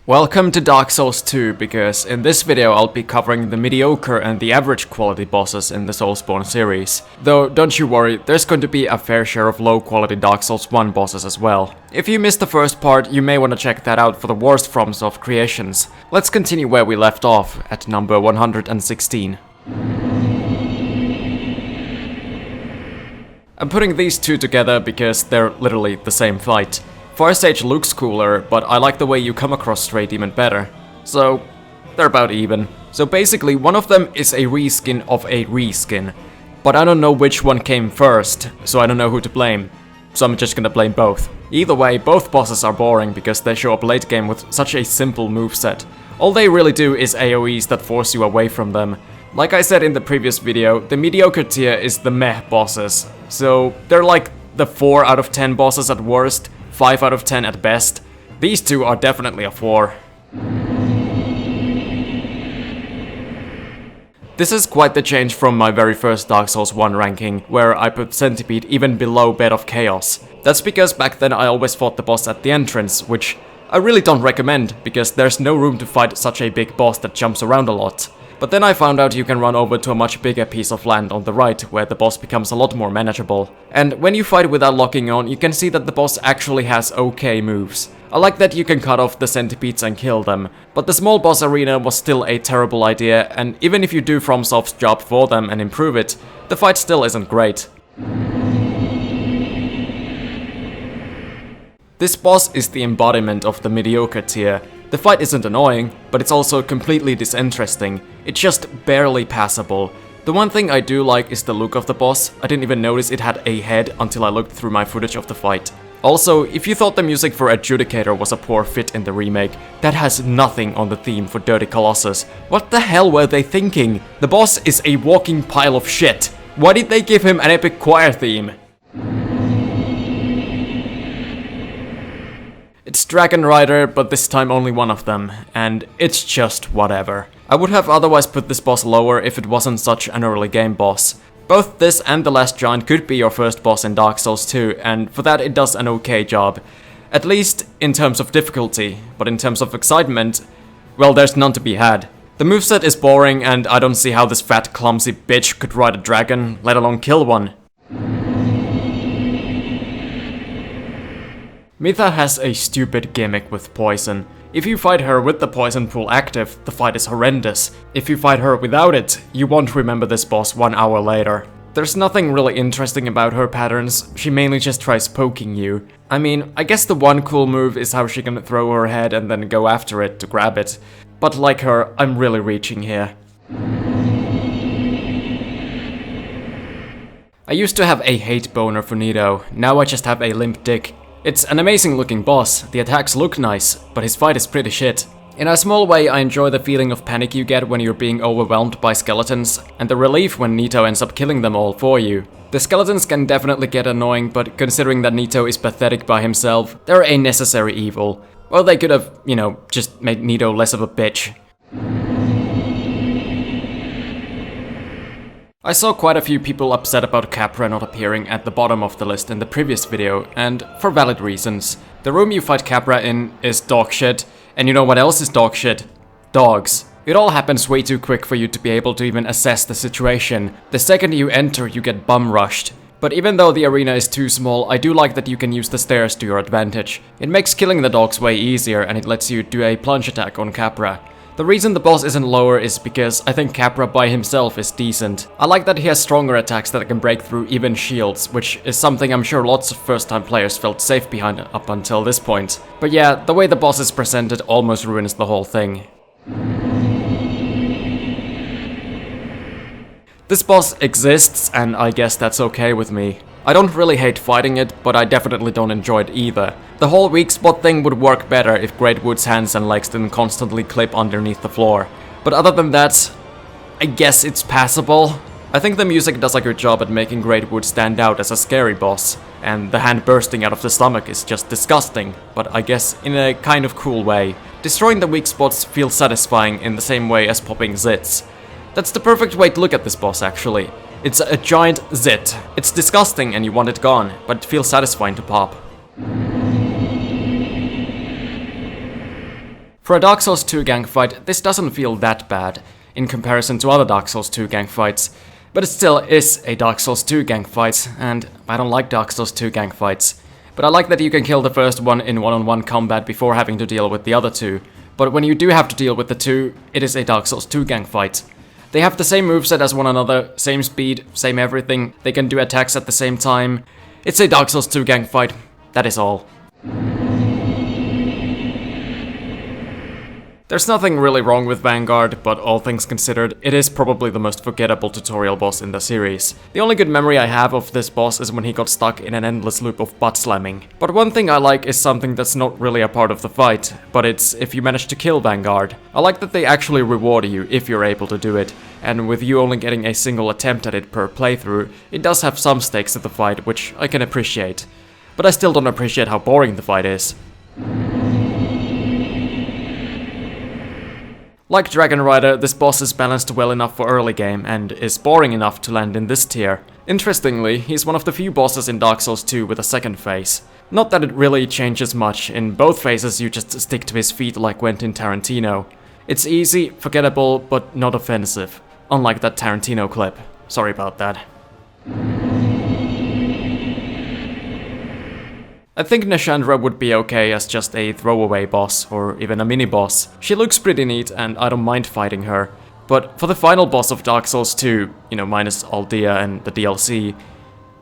Welcome to Dark Souls 2, because in this video I'll be covering the mediocre and the average quality bosses in the Soulsborne series. Though don't you worry, there's going to be a fair share of low quality Dark Souls 1 bosses as well. If you missed the first part, you may want to check that out for the worst FromSoft creations. Let's continue where we left off, at number 116. I'm putting these two together because they're literally the same fight. Firesage looks cooler, but I like the way you come across Stray Demon better. So, they're about even. So basically, one of them is a reskin of a reskin. But I don't know which one came first, so I don't know who to blame. So I'm just gonna blame both. Either way, both bosses are boring because they show up late game with such a simple moveset. All they really do is AoEs that force you away from them. Like I said in the previous video, the mediocre tier is the meh bosses. So they're like the 4 out of 10 bosses at worst, 5 out of 10 at best. These two are definitely a 4. This is quite the change from my very first Dark Souls 1 ranking, where I put Centipede even below Bed of Chaos. That's because back then I always fought the boss at the entrance, which I really don't recommend, because there's no room to fight such a big boss that jumps around a lot. But then I found out you can run over to a much bigger piece of land on the right, where the boss becomes a lot more manageable. And when you fight without locking on, you can see that the boss actually has okay moves. I like that you can cut off the centipedes and kill them, but the small boss arena was still a terrible idea, and even if you do FromSoft's job for them and improve it, the fight still isn't great. This boss is the embodiment of the mediocre tier. The fight isn't annoying, but it's also completely disinteresting. It's just barely passable. The one thing I do like is the look of the boss. I didn't even notice it had a head until I looked through my footage of the fight. Also, if you thought the music for Adjudicator was a poor fit in the remake, that has nothing on the theme for Dirty Colossus. What the hell were they thinking? The boss is a walking pile of shit. Why did they give him an epic choir theme? It's Dragonrider, but this time only one of them, and it's just whatever. I would have otherwise put this boss lower if it wasn't such an early game boss. Both this and the Last Giant could be your first boss in Dark Souls 2, and for that it does an okay job. At least in terms of difficulty, but in terms of excitement, well, there's none to be had. The moveset is boring, and I don't see how this fat clumsy bitch could ride a dragon, let alone kill one. Mytha has a stupid gimmick with poison. If you fight her with the poison pool active, the fight is horrendous. If you fight her without it, you won't remember this boss 1 hour later. There's nothing really interesting about her patterns, she mainly just tries poking you. I mean, I guess the one cool move is how she can throw her head and then go after it to grab it. But like her, I'm really reaching here. I used to have a hate boner for Nito, now I just have a limp dick. It's an amazing looking boss, the attacks look nice, but his fight is pretty shit. In a small way, I enjoy the feeling of panic you get when you're being overwhelmed by skeletons, and the relief when Nito ends up killing them all for you. The skeletons can definitely get annoying, but considering that Nito is pathetic by himself, they're a necessary evil. Well, they could have, just made Nito less of a bitch. I saw quite a few people upset about Capra not appearing at the bottom of the list in the previous video, and for valid reasons. The room you fight Capra in is dog shit, and you know what else is dog shit? Dogs. It all happens way too quick for you to be able to even assess the situation. The second you enter, you get bum rushed. But even though the arena is too small, I do like that you can use the stairs to your advantage. It makes killing the dogs way easier, and it lets you do a plunge attack on Capra. The reason the boss isn't lower is because I think Capra by himself is decent. I like that he has stronger attacks that can break through even shields, which is something I'm sure lots of first-time players felt safe behind up until this point. But yeah, the way the boss is presented almost ruins the whole thing. This boss exists, and I guess that's okay with me. I don't really hate fighting it, but I definitely don't enjoy it either. The whole weak spot thing would work better if Greatwood's hands and legs didn't constantly clip underneath the floor. But other than that, I guess it's passable. I think the music does a good job at making Greatwood stand out as a scary boss, and the hand bursting out of the stomach is just disgusting, but I guess in a kind of cool way. Destroying the weak spots feels satisfying in the same way as popping zits. That's the perfect way to look at this boss actually. It's a giant zit. It's disgusting and you want it gone, but it feels satisfying to pop. For a Dark Souls 2 gang fight, this doesn't feel that bad in comparison to other Dark Souls 2 gang fights, but it still is a Dark Souls 2 gang fight, and I don't like Dark Souls 2 gang fights. But I like that you can kill the first one in one-on-one combat before having to deal with the other two. But when you do have to deal with the two, it is a Dark Souls 2 gang fight. They have the same moveset as one another, same speed, same everything, they can do attacks at the same time. It's a Dark Souls 2 gang fight, that is all. There's nothing really wrong with Vanguard, but all things considered, it is probably the most forgettable tutorial boss in the series. The only good memory I have of this boss is when he got stuck in an endless loop of butt slamming. But one thing I like is something that's not really a part of the fight, but it's if you manage to kill Vanguard. I like that they actually reward you if you're able to do it, and with you only getting a single attempt at it per playthrough, it does have some stakes to the fight, which I can appreciate. But I still don't appreciate how boring the fight is. Like Dragonrider, this boss is balanced well enough for early game, and is boring enough to land in this tier. Interestingly, he's one of the few bosses in Dark Souls 2 with a second phase. Not that it really changes much, in both phases you just stick to his feet like Quentin Tarantino. It's easy, forgettable, but not offensive. Unlike that Tarantino clip. Sorry about that. I think Nashandra would be okay as just a throwaway boss, or even a mini-boss. She looks pretty neat and I don't mind fighting her. But for the final boss of Dark Souls 2, minus Aldia and the DLC,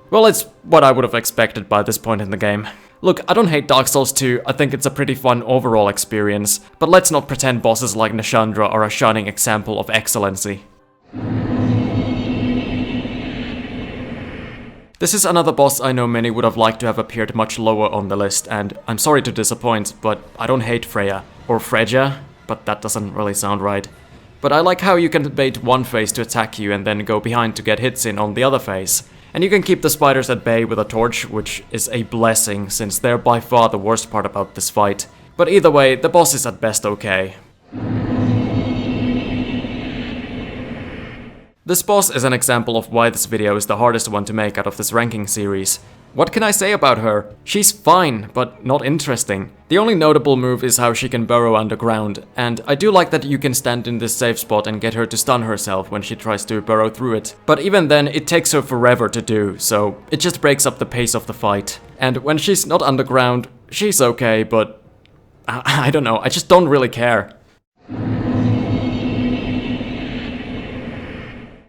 well, it's what I would have expected by this point in the game. Look, I don't hate Dark Souls 2, I think it's a pretty fun overall experience, but let's not pretend bosses like Nashandra are a shining example of excellency. This is another boss I know many would have liked to have appeared much lower on the list, and I'm sorry to disappoint, but I don't hate Freja. Or Freja, but that doesn't really sound right. But I like how you can bait one phase to attack you and then go behind to get hits in on the other phase. And you can keep the spiders at bay with a torch, which is a blessing, since they're by far the worst part about this fight. But either way, the boss is at best okay. This boss is an example of why this video is the hardest one to make out of this ranking series. What can I say about her? She's fine, but not interesting. The only notable move is how she can burrow underground, and I do like that you can stand in this safe spot and get her to stun herself when she tries to burrow through it. But even then, it takes her forever to do, so it just breaks up the pace of the fight. And when she's not underground, she's okay, but I don't know, I just don't really care.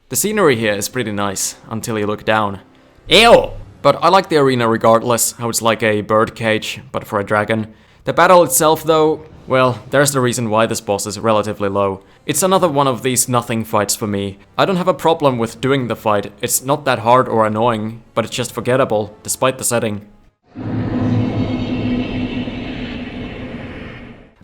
The scenery here is pretty nice, until you look down. Ew! But I like the arena regardless, how it's like a bird cage, but for a dragon. The battle itself though, well, there's the reason why this boss is relatively low. It's another one of these nothing fights for me. I don't have a problem with doing the fight, it's not that hard or annoying, but it's just forgettable, despite the setting.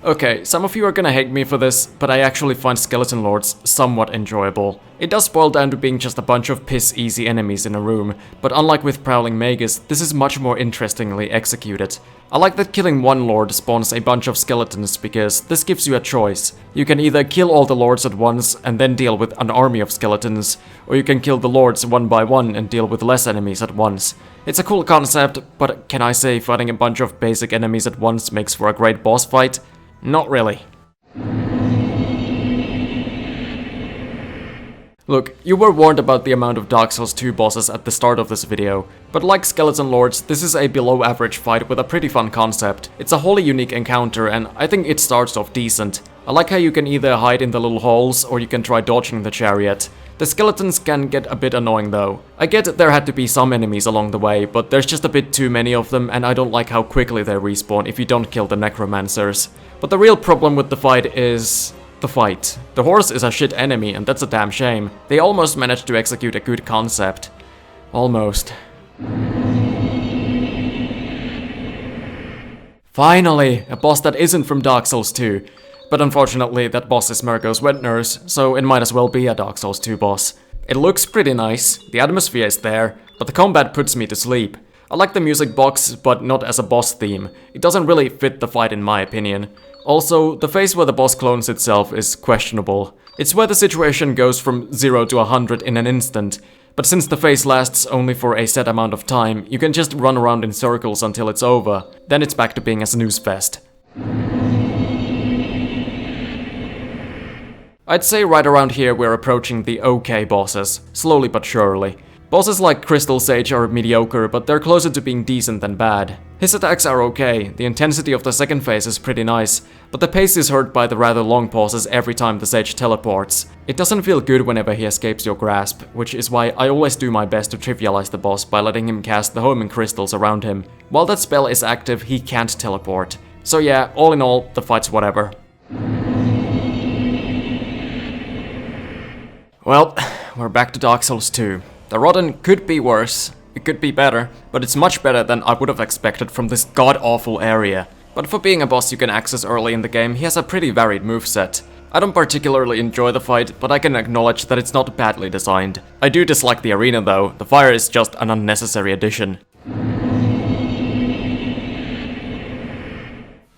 Okay, some of you are gonna hate me for this, but I actually find Skeleton Lords somewhat enjoyable. It does boil down to being just a bunch of piss-easy enemies in a room, but unlike with Prowling Magus, this is much more interestingly executed. I like that killing one lord spawns a bunch of skeletons because this gives you a choice. You can either kill all the lords at once and then deal with an army of skeletons, or you can kill the lords one by one and deal with less enemies at once. It's a cool concept, but can I say fighting a bunch of basic enemies at once makes for a great boss fight? Not really. Look, you were warned about the amount of Dark Souls 2 bosses at the start of this video, but like Skeleton Lords, this is a below average fight with a pretty fun concept. It's a wholly unique encounter and I think it starts off decent. I like how you can either hide in the little holes or you can try dodging the chariot. The skeletons can get a bit annoying though. I get that there had to be some enemies along the way, but there's just a bit too many of them and I don't like how quickly they respawn if you don't kill the necromancers. But the real problem with the fight is the fight. The horse is a shit enemy and that's a damn shame. They almost managed to execute a good concept. Almost. Finally, a boss that isn't from Dark Souls 2. But unfortunately, that boss is Mergo's wet nurse, so it might as well be a Dark Souls 2 boss. It looks pretty nice, the atmosphere is there, but the combat puts me to sleep. I like the music box, but not as a boss theme. It doesn't really fit the fight in my opinion. Also, the phase where the boss clones itself is questionable. It's where the situation goes from 0 to 100 in an instant, but since the phase lasts only for a set amount of time, you can just run around in circles until it's over. Then it's back to being a snooze fest. I'd say right around here we're approaching the okay bosses, slowly but surely. Bosses like Crystal Sage are mediocre, but they're closer to being decent than bad. His attacks are okay, the intensity of the second phase is pretty nice, but the pace is hurt by the rather long pauses every time the Sage teleports. It doesn't feel good whenever he escapes your grasp, which is why I always do my best to trivialize the boss by letting him cast the homing crystals around him. While that spell is active, he can't teleport. So yeah, all in all, the fight's whatever. Well, we're back to Dark Souls 2. The Rotten could be worse, it could be better, but it's much better than I would have expected from this god-awful area. But for being a boss you can access early in the game, he has a pretty varied moveset. I don't particularly enjoy the fight, but I can acknowledge that it's not badly designed. I do dislike the arena though, the fire is just an unnecessary addition.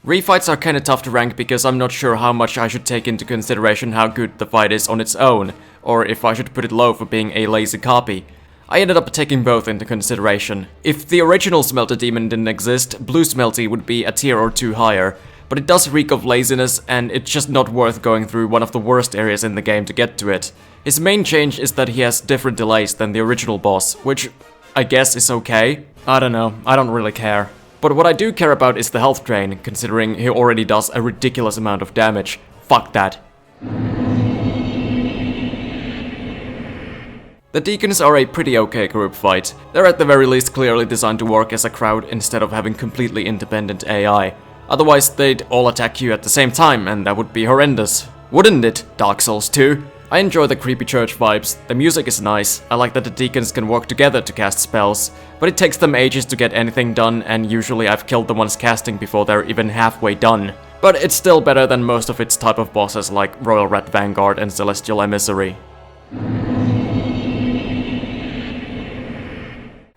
Refights are kinda tough to rank because I'm not sure how much I should take into consideration how good the fight is on its own, or if I should put it low for being a lazy copy. I ended up taking both into consideration. If the original Smelter Demon didn't exist, Blue Smelty would be a tier or two higher, but it does reek of laziness and it's just not worth going through one of the worst areas in the game to get to it. His main change is that he has different delays than the original boss, which I guess is okay. I don't know, I don't really care. But what I do care about is the health drain, considering he already does a ridiculous amount of damage. Fuck that. The Deacons are a pretty okay group fight. They're at the very least clearly designed to work as a crowd instead of having completely independent AI. Otherwise they'd all attack you at the same time and that would be horrendous. Wouldn't it, Dark Souls 2? I enjoy the creepy church vibes, the music is nice, I like that the Deacons can work together to cast spells, but it takes them ages to get anything done and usually I've killed the ones casting before they're even halfway done. But it's still better than most of its type of bosses like Royal Red Vanguard and Celestial Emissary.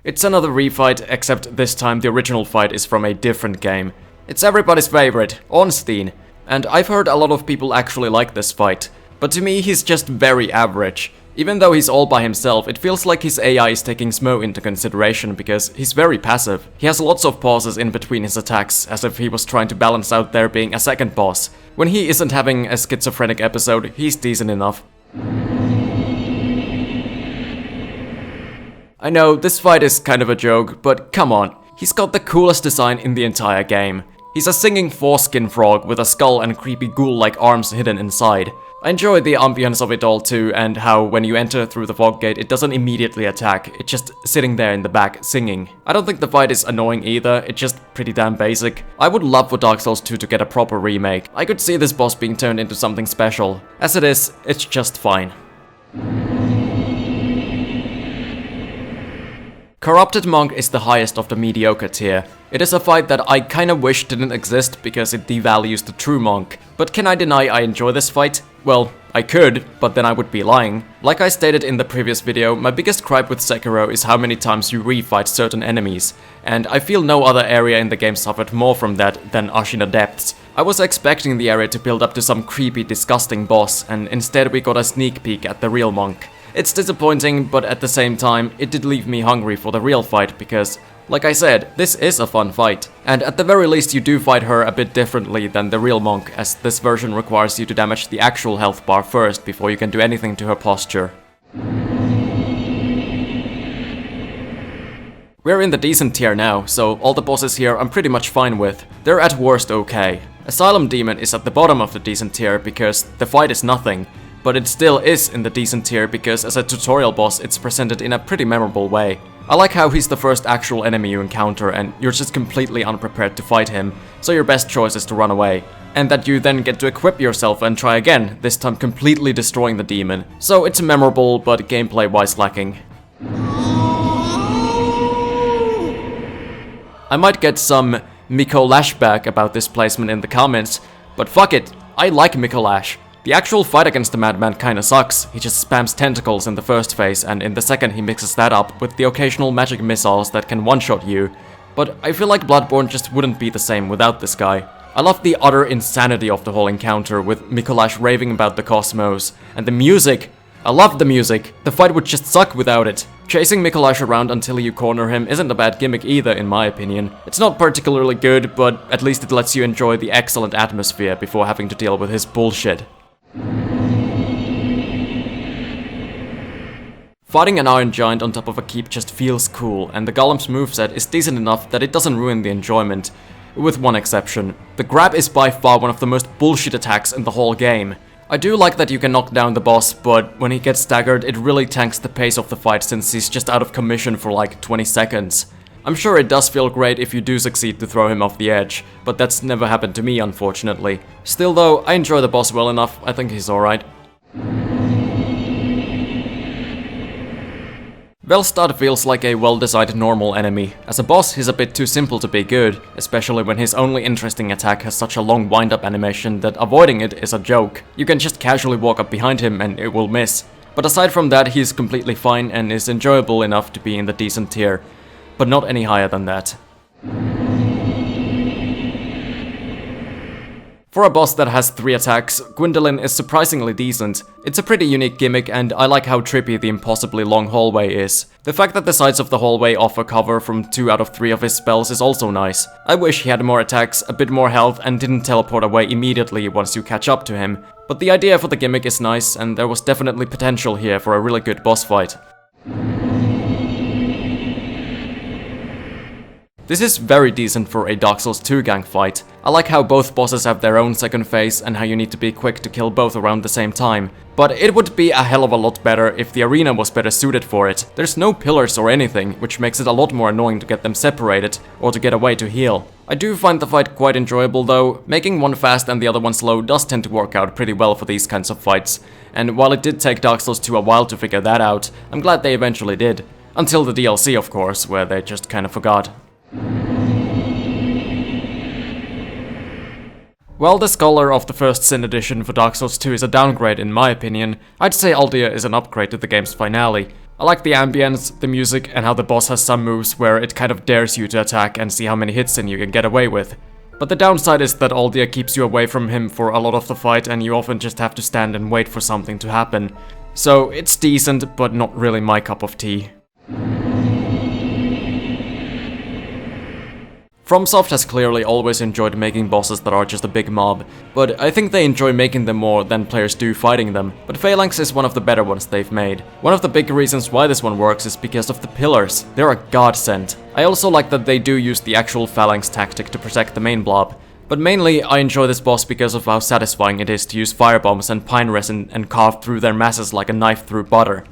It's another refight, except this time the original fight is from a different game. It's everybody's favorite, Ornstein, and I've heard a lot of people actually like this fight. But to me, he's just very average. Even though he's all by himself, it feels like his AI is taking Smo into consideration because he's very passive. He has lots of pauses in between his attacks, as if he was trying to balance out there being a second boss. When he isn't having a schizophrenic episode, he's decent enough. I know, this fight is kind of a joke, but come on. He's got the coolest design in the entire game. He's a singing foreskin frog with a skull and creepy ghoul-like arms hidden inside. I enjoy the ambience of it all too, and how when you enter through the fog gate it doesn't immediately attack, it's just sitting there in the back singing. I don't think the fight is annoying either, it's just pretty damn basic. I would love for Dark Souls 2 to get a proper remake. I could see this boss being turned into something special. As it is, it's just fine. Corrupted Monk is the highest of the mediocre tier. It is a fight that I kinda wish didn't exist because it devalues the true monk. But can I deny I enjoy this fight? Well, I could, but then I would be lying. Like I stated in the previous video, my biggest gripe with Sekiro is how many times you refight certain enemies, and I feel no other area in the game suffered more from that than Ashina Depths. I was expecting the area to build up to some creepy, disgusting boss, and instead we got a sneak peek at the real monk. It's disappointing, but at the same time, it did leave me hungry for the real fight because, like I said, this is a fun fight. And at the very least you do fight her a bit differently than the real monk, as this version requires you to damage the actual health bar first before you can do anything to her posture. We're in the decent tier now, so all the bosses here I'm pretty much fine with. They're at worst okay. Asylum Demon is at the bottom of the decent tier because the fight is nothing. But it still is in the decent tier because as a tutorial boss it's presented in a pretty memorable way. I like how he's the first actual enemy you encounter and you're just completely unprepared to fight him, so your best choice is to run away. And that you then get to equip yourself and try again, this time completely destroying the demon. So it's memorable but gameplay wise lacking. I might get some Micolash back about this placement in the comments, but fuck it, I like Micolash. The actual fight against the madman kinda sucks, he just spams tentacles in the first phase and in the second he mixes that up with the occasional magic missiles that can one-shot you. But I feel like Bloodborne just wouldn't be the same without this guy. I love the utter insanity of the whole encounter with Micolash raving about the cosmos, and the music! I love the music! The fight would just suck without it. Chasing Micolash around until you corner him isn't a bad gimmick either in my opinion. It's not particularly good, but at least it lets you enjoy the excellent atmosphere before having to deal with his bullshit. Fighting an Iron Giant on top of a keep just feels cool, and the Golem's moveset is decent enough that it doesn't ruin the enjoyment. With one exception. The grab is by far one of the most bullshit attacks in the whole game. I do like that you can knock down the boss, but when he gets staggered, it really tanks the pace of the fight since he's just out of commission for like 20 seconds. I'm sure it does feel great if you do succeed to throw him off the edge, but that's never happened to me, unfortunately. Still though, I enjoy the boss well enough, I think he's alright. Velstadt feels like a well-designed normal enemy. As a boss, he's a bit too simple to be good, especially when his only interesting attack has such a long wind-up animation that avoiding it is a joke. You can just casually walk up behind him and it will miss. But aside from that, he's completely fine and is enjoyable enough to be in the decent tier, but not any higher than that. For a boss that has 3 attacks, Gwyndolin is surprisingly decent. It's a pretty unique gimmick and I like how trippy the impossibly long hallway is. The fact that the sides of the hallway offer cover from 2 out of 3 of his spells is also nice. I wish he had more attacks, a bit more health and didn't teleport away immediately once you catch up to him. But the idea for the gimmick is nice and there was definitely potential here for a really good boss fight. This is very decent for a Dark Souls 2 gang fight. I like how both bosses have their own second phase and how you need to be quick to kill both around the same time. But it would be a hell of a lot better if the arena was better suited for it. There's no pillars or anything, which makes it a lot more annoying to get them separated or to get away to heal. I do find the fight quite enjoyable though. Making one fast and the other one slow does tend to work out pretty well for these kinds of fights. And while it did take Dark Souls 2 a while to figure that out, I'm glad they eventually did. Until the DLC of course, where they just kinda forgot. While the Scholar of the first Sin edition for Dark Souls 2 is a downgrade in my opinion, I'd say Aldia is an upgrade to the game's finale. I like the ambience, the music, and how the boss has some moves where it kind of dares you to attack and see how many hits in you can get away with. But the downside is that Aldia keeps you away from him for a lot of the fight and you often just have to stand and wait for something to happen. So it's decent, but not really my cup of tea. FromSoft has clearly always enjoyed making bosses that are just a big mob, but I think they enjoy making them more than players do fighting them, but Phalanx is one of the better ones they've made. One of the big reasons why this one works is because of the pillars. They're a godsend. I also like that they do use the actual Phalanx tactic to protect the main blob. But mainly, I enjoy this boss because of how satisfying it is to use firebombs and pine resin and carve through their masses like a knife through butter.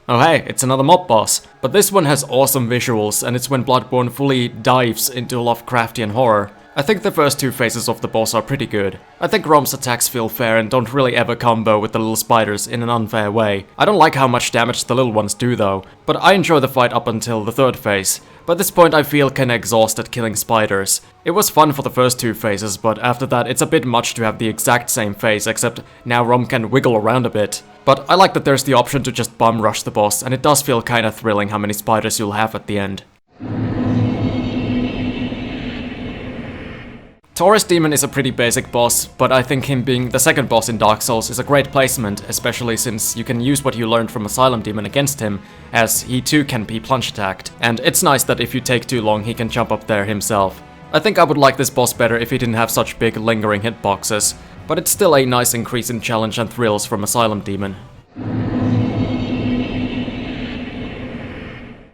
Oh hey, it's another mob boss. But this one has awesome visuals, and it's when Bloodborne fully dives into Lovecraftian horror. I think the first 2 phases of the boss are pretty good. I think Rom's attacks feel fair and don't really ever combo with the little spiders in an unfair way. I don't like how much damage the little ones do though, but I enjoy the fight up until the 3rd phase. By this point I feel kinda exhausted killing spiders. It was fun for the first 2 phases, but after that it's a bit much to have the exact same phase, except now Rom can wiggle around a bit. But I like that there's the option to just bum rush the boss, and it does feel kinda thrilling how many spiders you'll have at the end. Taurus Demon is a pretty basic boss, but I think him being the second boss in Dark Souls is a great placement, especially since you can use what you learned from Asylum Demon against him, as he too can be plunge attacked, and it's nice that if you take too long he can jump up there himself. I think I would like this boss better if he didn't have such big lingering hitboxes, but it's still a nice increase in challenge and thrills from Asylum Demon.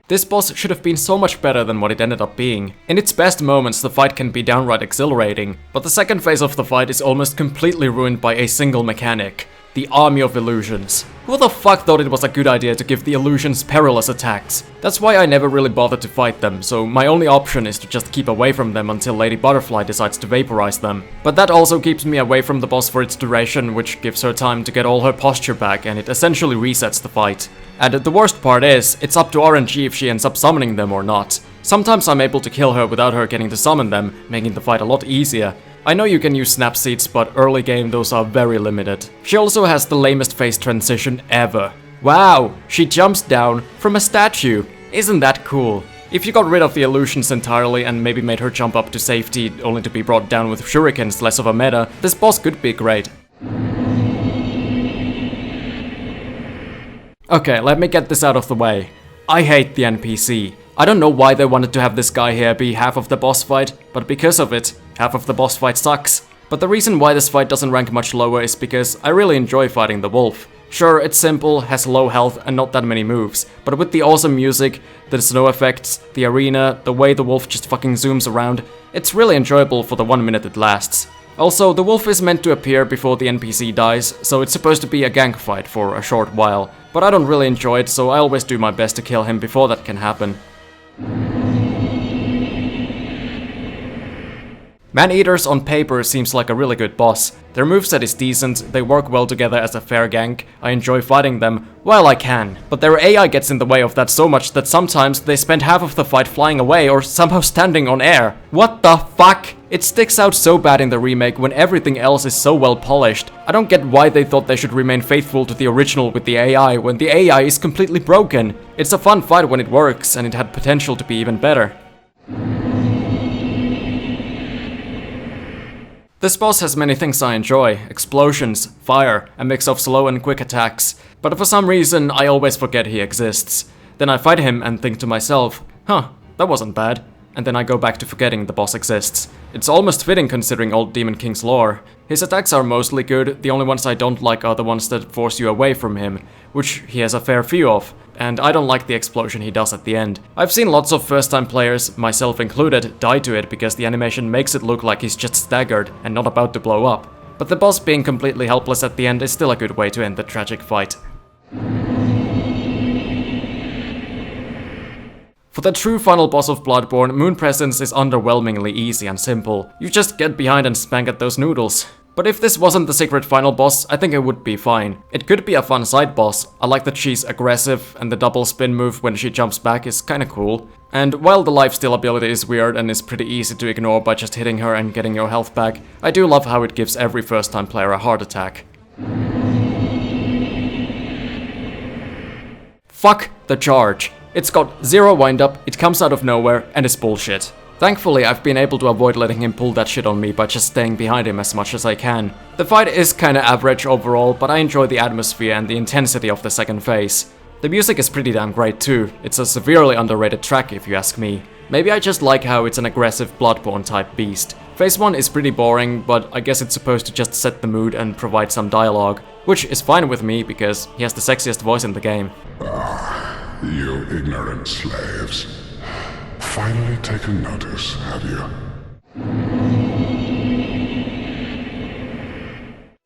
This boss should have been so much better than what it ended up being. In its best moments the fight can be downright exhilarating, but the second phase of the fight is almost completely ruined by a single mechanic. The Army of Illusions. Who the fuck thought it was a good idea to give the illusions perilous attacks? That's why I never really bothered to fight them, so my only option is to just keep away from them until Lady Butterfly decides to vaporize them. But that also keeps me away from the boss for its duration, which gives her time to get all her posture back, and it essentially resets the fight. And the worst part is, it's up to RNG if she ends up summoning them or not. Sometimes I'm able to kill her without her getting to summon them, making the fight a lot easier. I know you can use snap seeds, but early game those are very limited. She also has the lamest phase transition ever. Wow, she jumps down from a statue. Isn't that cool? If you got rid of the illusions entirely and maybe made her jump up to safety only to be brought down with shurikens less of a meta, this boss could be great. Okay, let me get this out of the way. I hate the NPC. I don't know why they wanted to have this guy here be half of the boss fight, but because of it, half of the boss fight sucks. But the reason why this fight doesn't rank much lower is because I really enjoy fighting the wolf. Sure, it's simple, has low health and not that many moves, but with the awesome music, the snow effects, the arena, the way the wolf just fucking zooms around, it's really enjoyable for the 1 minute it lasts. Also, the wolf is meant to appear before the NPC dies, so it's supposed to be a gank fight for a short while, but I don't really enjoy it, so I always do my best to kill him before that can happen. Man-Eaters on paper seems like a really good boss. Their moveset is decent, they work well together as a fair gank, I enjoy fighting them while I can. But their AI gets in the way of that so much that sometimes they spend half of the fight flying away or somehow standing on air. What the fuck? It sticks out so bad in the remake when everything else is so well polished. I don't get why they thought they should remain faithful to the original with the AI when the AI is completely broken. It's a fun fight when it works, and it had potential to be even better. This boss has many things I enjoy: explosions, fire, a mix of slow and quick attacks, but for some reason I always forget he exists. Then I fight him and think to myself, huh, that wasn't bad, and then I go back to forgetting the boss exists. It's almost fitting considering old Demon King's lore. His attacks are mostly good, the only ones I don't like are the ones that force you away from him, which he has a fair few of, and I don't like the explosion he does at the end. I've seen lots of first-time players, myself included, die to it because the animation makes it look like he's just staggered and not about to blow up. But the boss being completely helpless at the end is still a good way to end the tragic fight. For the true final boss of Bloodborne, Moon Presence is underwhelmingly easy and simple. You just get behind and spank at those noodles. But if this wasn't the secret final boss, I think it would be fine. It could be a fun side boss. I like that she's aggressive, and the double spin move when she jumps back is kinda cool. And while the lifesteal ability is weird and is pretty easy to ignore by just hitting her and getting your health back, I do love how it gives every first time player a heart attack. Fuck the charge. It's got zero windup, it comes out of nowhere, and it's bullshit. Thankfully, I've been able to avoid letting him pull that shit on me by just staying behind him as much as I can. The fight is kinda average overall, but I enjoy the atmosphere and the intensity of the second phase. The music is pretty damn great too. It's a severely underrated track if you ask me. Maybe I just like how it's an aggressive Bloodborne type beast. Phase 1 is pretty boring, but I guess it's supposed to just set the mood and provide some dialogue, which is fine with me because he has the sexiest voice in the game. You ignorant slaves. Finally taken notice, have you?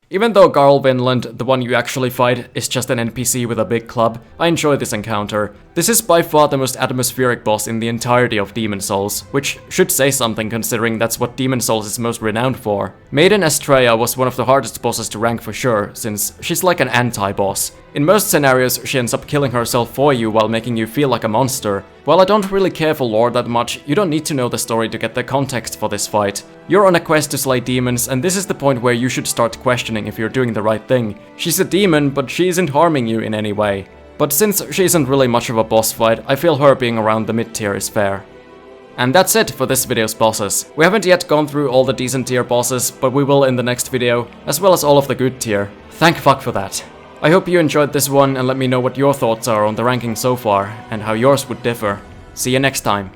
Even though Gravelord, the one you actually fight, is just an NPC with a big club, I enjoy this encounter. This is by far the most atmospheric boss in the entirety of Demon Souls, which should say something considering that's what Demon Souls is most renowned for. Maiden Astraea was one of the hardest bosses to rank for sure, since she's like an anti-boss. In most scenarios, she ends up killing herself for you while making you feel like a monster. While I don't really care for lore that much, you don't need to know the story to get the context for this fight. You're on a quest to slay demons, and this is the point where you should start questioning if you're doing the right thing. She's a demon, but she isn't harming you in any way. But since she isn't really much of a boss fight, I feel her being around the mid-tier is fair. And that's it for this video's bosses. We haven't yet gone through all the decent tier bosses, but we will in the next video, as well as all of the good tier. Thank fuck for that. I hope you enjoyed this one and let me know what your thoughts are on the ranking so far, and how yours would differ. See you next time.